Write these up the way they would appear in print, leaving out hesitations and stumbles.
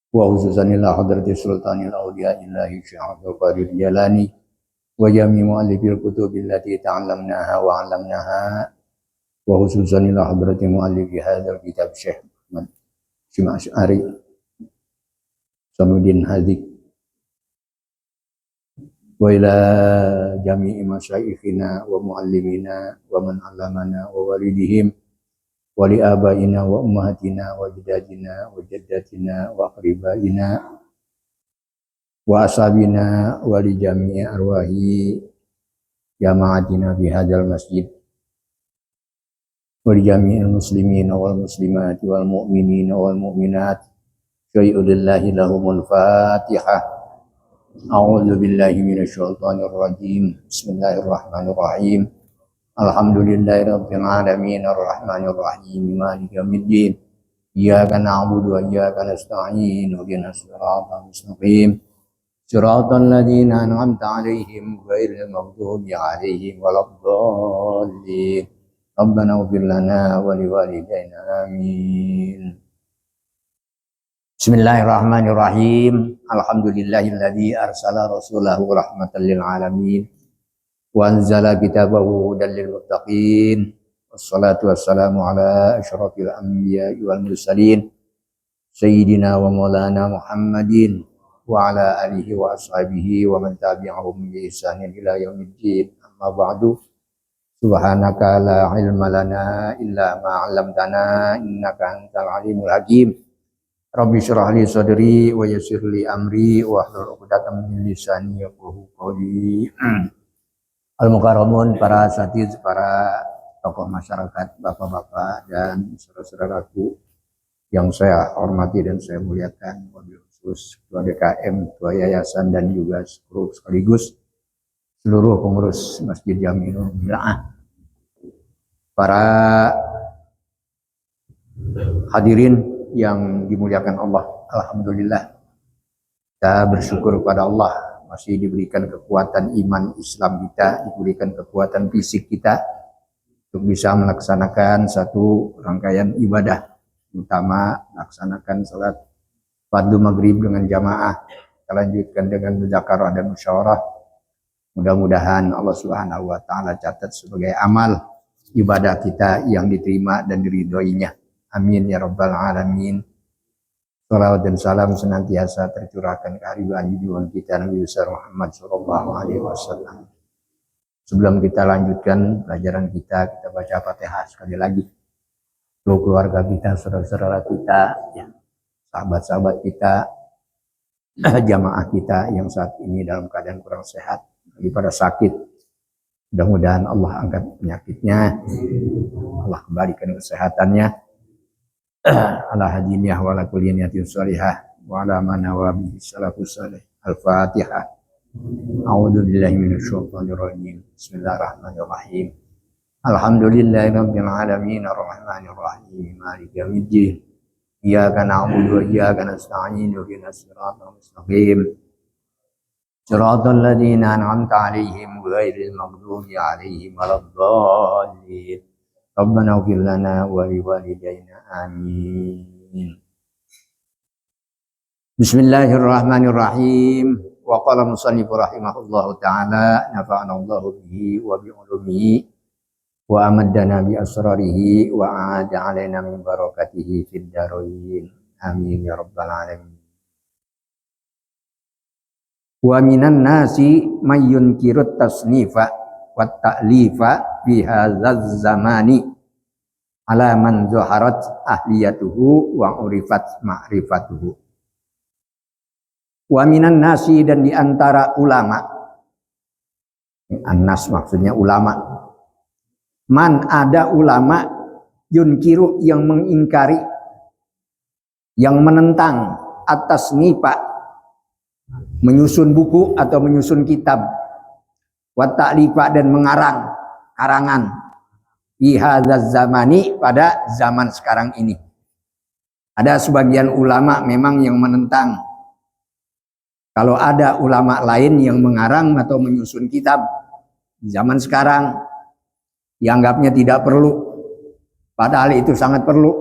wa khususan ila hadrati sultanil awliya illahi Syekh Abdul Qadir Jalani wa jami muallifil kutubil lati ta'allamnaha wa 'allamnaha wa khususan ila hadrati muallifi hadzal kitab Syekh Muhammad Syima Asy'ari Samuddin Hadik wa ila jami'i masyayikhina wa muallimina wa man 'allamana wa walidihim wa li abaina wa ummahatina wa jadadina wa jaddatina wa aqribaina wa ashabina wa li jami'i arwahi jama'atina fi hadzal masjid wa li jami'il muslimina wal muslimati wal mu'minina wal mu'minat syai'ulillahi lahumul fatihah. A'udzu billahi minasy syaithanir rajim. Bismillahirrahmanirrahim. Alhamdulillahi rabbil alamin arrahmanir rahim maliki yaumiddin. Iyyaka na'budu wa iyyaka nasta'in ihdinas siratal mustaqim. Siratal ladzina an'amta 'alaihim ghairil maghdubi 'alaihim waladdallin. Rabbana ighfir lana wa liwalidayna amin. Bismillahirrahmanirrahim. Alhamdulillahilladzi arsala rasulahu rahmatan lil alamin. Wa anzala kitabahu hudan lil muttaqin. Wassalatu wassalamu ala asyrafil anbiya'i wal mursalin sayyidina wa maulana Muhammadin wa ala alihi wa ashabihi wa man tabi'ahum bi ihsanin ila yaumiddin. Amma ba'du. Subhanaka la ilma lana illa ma 'allamtana innaka antal alimul hakim. Rabbi syrah li sadri wa yassir li amri wa hlul 'uqdatam min lisani yafqahu qawli. Al-Mukarramun, para asatiz, para tokoh masyarakat, bapak-bapak dan saudara-saudaraku yang saya hormati dan saya muliakan, wabil khusus Ketua DKM, Ketua Yayasan dan juga sekaligus seluruh pengurus Masjid Jami'ul Mila'ah, para hadirin yang dimuliakan Allah. Alhamdulillah, kita bersyukur kepada Allah masih diberikan kekuatan iman Islam kita, diberikan kekuatan fisik kita untuk bisa melaksanakan satu rangkaian ibadah, utama melaksanakan salat fardu maghrib dengan jamaah, kita lanjutkan dengan muzakarah dan musyawarah. Mudah-mudahan Allah Subhanahu wa taala catat sebagai amal ibadah kita yang diterima dan diridhoinya. Amin ya rabbal alamin. Salawat dan salam senantiasa tercurahkan ke hariban junjungan kita Nabi besar Muhammad sallallahu alaihi wasallam. Sebelum kita lanjutkan pelajaran kita baca Fatihah sekali lagi. Untuk keluarga kita, saudara-saudara kita, ya, sahabat-sahabat kita, jamaah kita yang saat ini dalam keadaan kurang sehat, lagi pada sakit. Mudah-mudahan Allah angkat penyakitnya, Allah kembalikan kesehatannya. Ala hadiniyah wa ala kulli niyatin shalihah wa ala man nawa bihi salafus salih. Al-Fatihah. A'udzu billahi minasy syaithanir rajim. Bismillahirrahmanirrahim. Alhamdulillahirabbil alamin arrahmanir rahim maliki yaumiddin. Iyyaka na'budu wa iyyaka nasta'in ihdinas siratal mustaqim. Siratal ladzina an'amta 'alaihim ghairil maghdubi 'alaihim waladdallin. Rabbana ighfir lana wa liwalidayna amin. Bismillahirrahmanirrahim. Wa qala musannif rahimahullahu ta'ala nafa'ana Allahu bihi wa bi ulumihi wa amaddana bi asrarihi wa a'ada 'alaina min barakatihi fid dharain. Amin ya rabbal alamin. Wa minan nasi may yunkiru tasnifa wa ta'lifa fi hadzal zamani ala man zaharat ahliyatuhu wa urifat ma'rifatuhu. Wa minan nasi, dan di antara ulama, annas maksudnya ulama, man ada ulama yunkiru yang mengingkari, yang menentang atas nipa, menyusun buku atau menyusun kitab, wa ta'lifa dan mengarang karangan, fi hadzal zamani pada zaman sekarang ini. Ada sebagian ulama memang yang menentang. Kalau ada ulama lain yang mengarang atau menyusun kitab di zaman sekarang, dianggapnya tidak perlu. Padahal itu sangat perlu.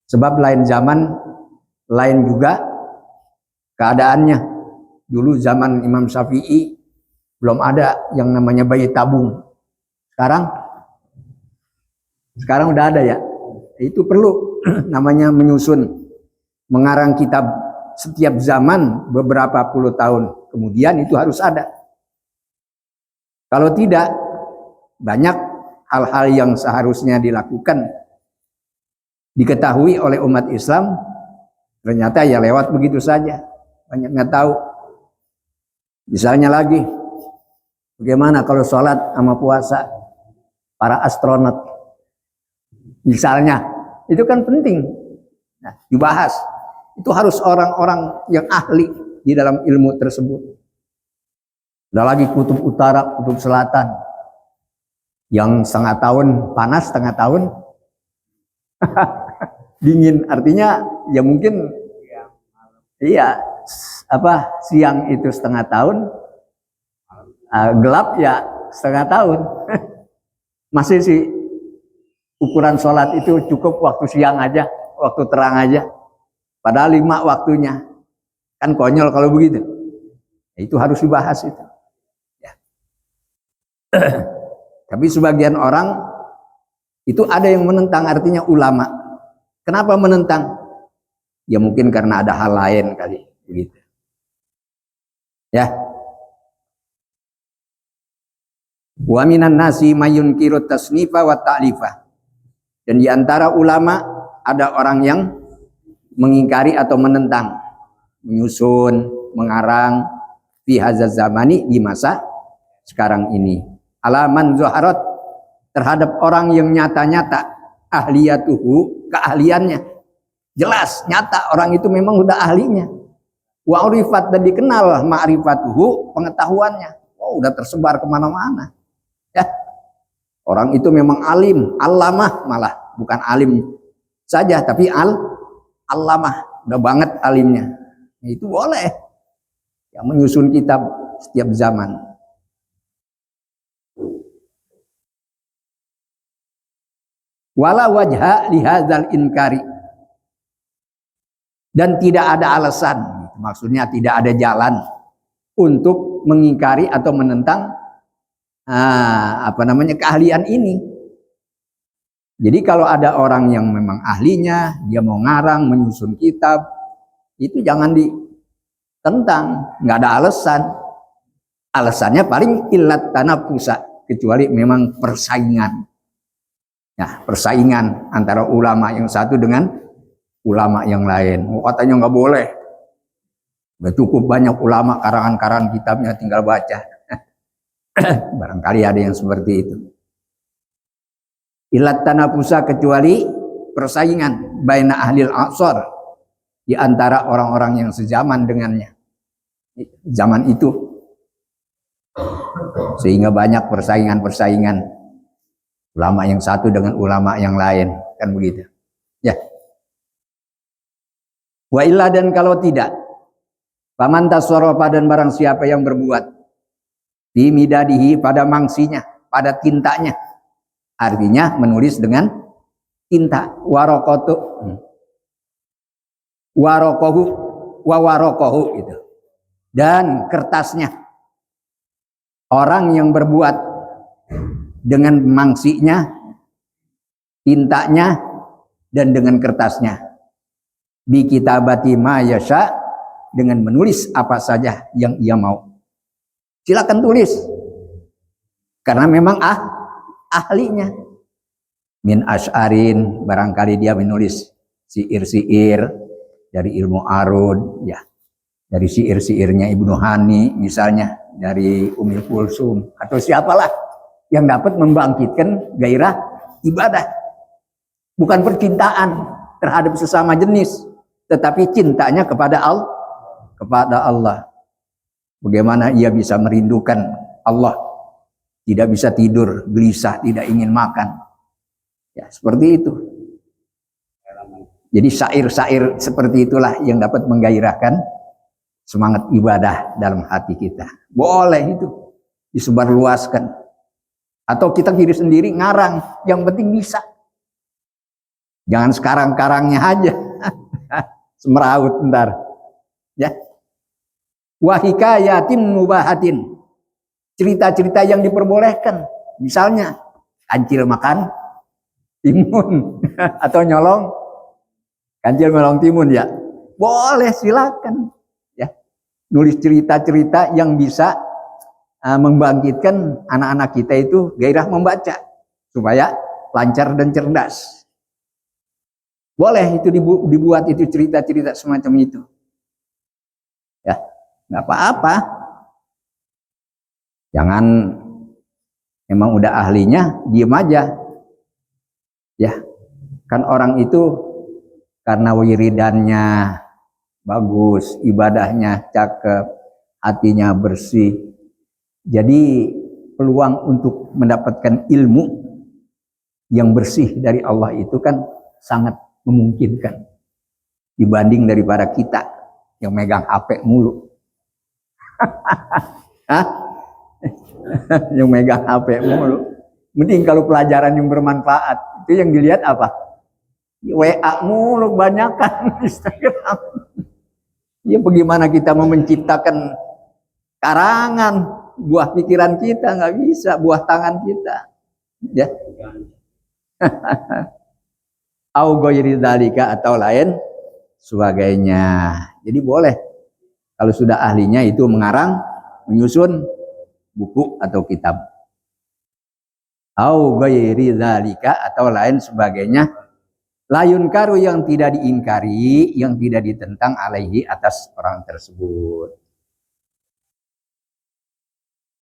Sebab lain zaman, lain juga keadaannya. Dulu zaman Imam Syafi'i belum ada yang namanya bayi tabung. Sekarang udah ada ya. Itu perlu namanya menyusun, mengarang kitab setiap zaman beberapa puluh tahun kemudian itu harus ada. Kalau tidak, banyak hal-hal yang seharusnya dilakukan diketahui oleh umat Islam, ternyata ya lewat begitu saja, banyak nggak tahu. Misalnya lagi, bagaimana kalau sholat sama puasa para astronot, misalnya, itu kan penting. Nah, dibahas. Itu harus orang-orang yang ahli di dalam ilmu tersebut. Ada lagi kutub utara, kutub selatan, yang setengah tahun panas, setengah tahun dingin. Artinya ya mungkin iya siang itu setengah tahun, gelap ya setengah tahun. Masih sih ukuran sholat itu cukup waktu siang aja, waktu terang aja. Padahal 5 waktunya. Kan konyol kalau begitu. Itu harus dibahas itu. Ya. Tapi sebagian orang itu ada yang menentang, artinya ulama. Kenapa menentang? Ya mungkin karena ada hal lain kali, begitu. Ya. Wa minan nasi mayunkiru tasnifa wa ta'lifa. Dan di antara ulama ada orang yang mengingkari atau menentang, menyusun, mengarang fi hadzal zamani, di masa sekarang ini. Alaman zuharat, terhadap orang yang nyata-nyata ahliyatuhu, keahliannya jelas nyata, orang itu memang udah ahlinya. Wa urifat, dan dikenal ma'rifatuhu, pengetahuannya. Oh, udah tersebar kemana-mana. Ya, orang itu memang alim, allamah, malah bukan alim saja tapi allamah, udah banget alimnya. Itu boleh yang menyusun kitab setiap zaman. Wala wajha lihadzal inkari, dan tidak ada alasan, maksudnya tidak ada jalan untuk mengingkari atau menentang keahlian ini. Jadi kalau ada orang yang memang ahlinya, dia mau ngarang, menyusun kitab, itu jangan ditentang, nggak ada alasan. Alasannya paling illat tanafusa, kecuali memang persaingan. Nah, persaingan antara ulama yang satu dengan ulama yang lain. Katanya nggak boleh. Udah cukup banyak ulama, karangan-karangan kitabnya tinggal baca. Barangkali ada yang seperti itu. Ilat tanafusa, kecuali persaingan baina ahlil a'sar, di antara orang-orang yang sezaman dengannya zaman itu, sehingga banyak persaingan ulama yang satu dengan ulama yang lain, kan begitu ya. Wa illa, dan kalau tidak, paman tasarrafa, dan barang siapa yang berbuat di midadihi, pada mangsinya, pada tintanya, artinya menulis dengan tinta, warokohu gitu, dan kertasnya. Orang yang berbuat dengan mangsinya, tintanya, dan dengan kertasnya, bi kitabati ma yasha, dengan menulis apa saja yang ia mau. Silakan tulis, karena memang ahlinya. Min asy'arin, barangkali dia menulis syair-syair dari ilmu arud, ya, dari syair-syairnya Ibnu Hani misalnya, dari Umi Kulsum, atau siapalah yang dapat membangkitkan gairah ibadah. Bukan percintaan terhadap sesama jenis, tetapi cintanya kepada Allah. Bagaimana ia bisa merindukan Allah, tidak bisa tidur, gelisah, tidak ingin makan. Ya, seperti itu. Jadi syair-syair seperti itulah yang dapat menggairahkan semangat ibadah dalam hati kita. Boleh itu disebarluaskan. Atau kita diri sendiri ngarang, yang penting bisa. Jangan sekarang-karangnya aja. Semeraut ntar. Ya. Wahikayatin mubahatin. Cerita-cerita yang diperbolehkan. Misalnya, kancil makan timun atau nyolong kancil melong timun ya. Boleh, silakan. Ya. Nulis cerita-cerita yang bisa membangkitkan anak-anak kita itu gairah membaca supaya lancar dan cerdas. Boleh itu dibuat itu cerita-cerita semacam itu. Ya, nggak apa-apa. Jangan emang udah ahlinya, diem aja. Ya, kan orang itu karena wiridannya bagus, ibadahnya cakep, hatinya bersih. Jadi peluang untuk mendapatkan ilmu yang bersih dari Allah itu kan sangat memungkinkan dibanding daripada kita yang megang HP mulu. Yang megang HP mulu. Mending kalau pelajaran yang bermanfaat, itu yang dilihat apa? WA mulu banyakan, Instagram. Ya bagaimana kita mau menciptakan karangan, buah pikiran kita nggak bisa, buah tangan kita. Ya. Au ghairi dzalika atau lain sebagainya. Jadi boleh kalau sudah ahlinya itu mengarang, menyusun buku atau kitab. Au ghairi dzalika atau lain sebagainya. Layun karu yang tidak diingkari, yang tidak ditentang alaihi atas orang tersebut.